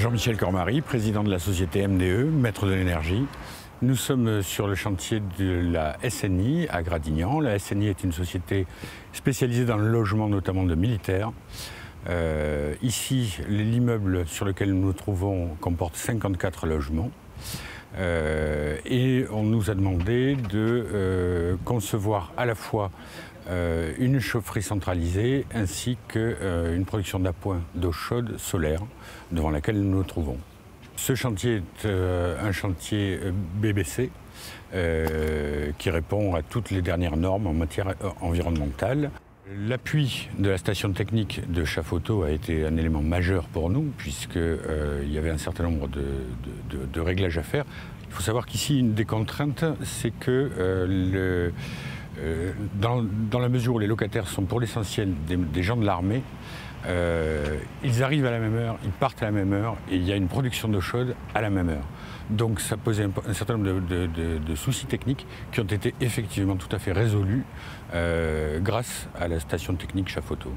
Jean-Michel Cormary, président de la société MDE, maître de l'énergie. Nous sommes sur le chantier de la SNI à Gradignan. La SNI est une société spécialisée dans le logement, notamment de militaires. Ici, l'immeuble sur lequel nous nous trouvons comporte 54 logements. Et on nous a demandé de concevoir à la fois une chaufferie centralisée ainsi qu'une production d'appoint d'eau chaude solaire devant laquelle nous nous trouvons. Ce chantier est un chantier BBC qui répond à toutes les dernières normes en matière environnementale. L'appui de la station technique de Chafoto a été un élément majeur pour nous puisqu'il y avait un certain nombre de réglages à faire. Il faut savoir qu'ici, une des contraintes, c'est que dans la mesure où les locataires sont pour l'essentiel des gens de l'armée, ils arrivent à la même heure, ils partent à la même heure et il y a une production d'eau chaude à la même heure. Donc ça posait un certain nombre de soucis techniques qui ont été effectivement tout à fait résolus grâce à la station technique Chafoto.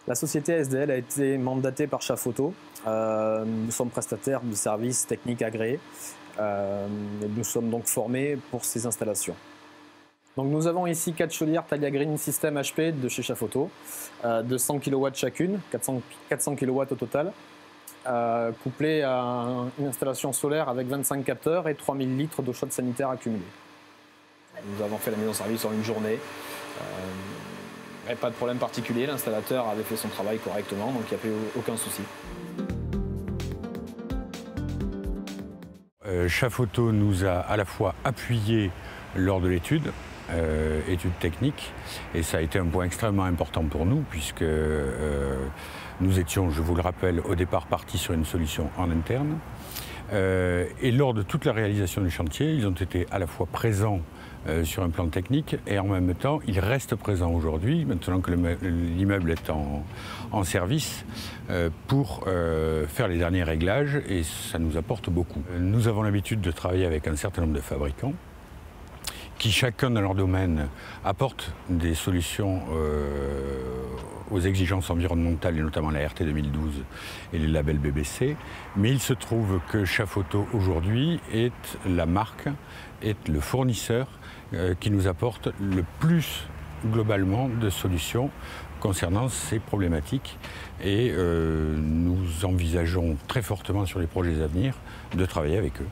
La société SDL a été mandatée par Chafoto. Nous sommes prestataires de services techniques agréés. Nous sommes donc formés pour ces installations. Donc nous avons ici 4 chaudières Talia Green System HP de chez Chafoto, de 100 kW chacune, 400 kW au total, couplées à une installation solaire avec 25 capteurs et 3000 litres d'eau chaude sanitaire accumulée. Nous avons fait la mise en service en une journée. Pas de problème particulier, l'installateur avait fait son travail correctement, donc il n'y a eu aucun souci. Chafoto nous a à la fois appuyé lors de l'étude, étude technique, et ça a été un point extrêmement important pour nous puisque nous étions, je vous le rappelle, au départ partis sur une solution en interne. Et lors de toute la réalisation du chantier, ils ont été à la fois présents sur un plan technique et en même temps, ils restent présents aujourd'hui, maintenant que l'immeuble est en service, pour faire les derniers réglages et ça nous apporte beaucoup. Nous avons l'habitude de travailler avec un certain nombre de fabricants qui, chacun dans leur domaine, apportent des solutions aux exigences environnementales, et notamment la RT 2012 et les labels BBC. Mais il se trouve que Chafoto, aujourd'hui, est la marque, est le fournisseur qui nous apporte le plus globalement de solutions concernant ces problématiques. Et nous envisageons très fortement sur les projets à venir de travailler avec eux.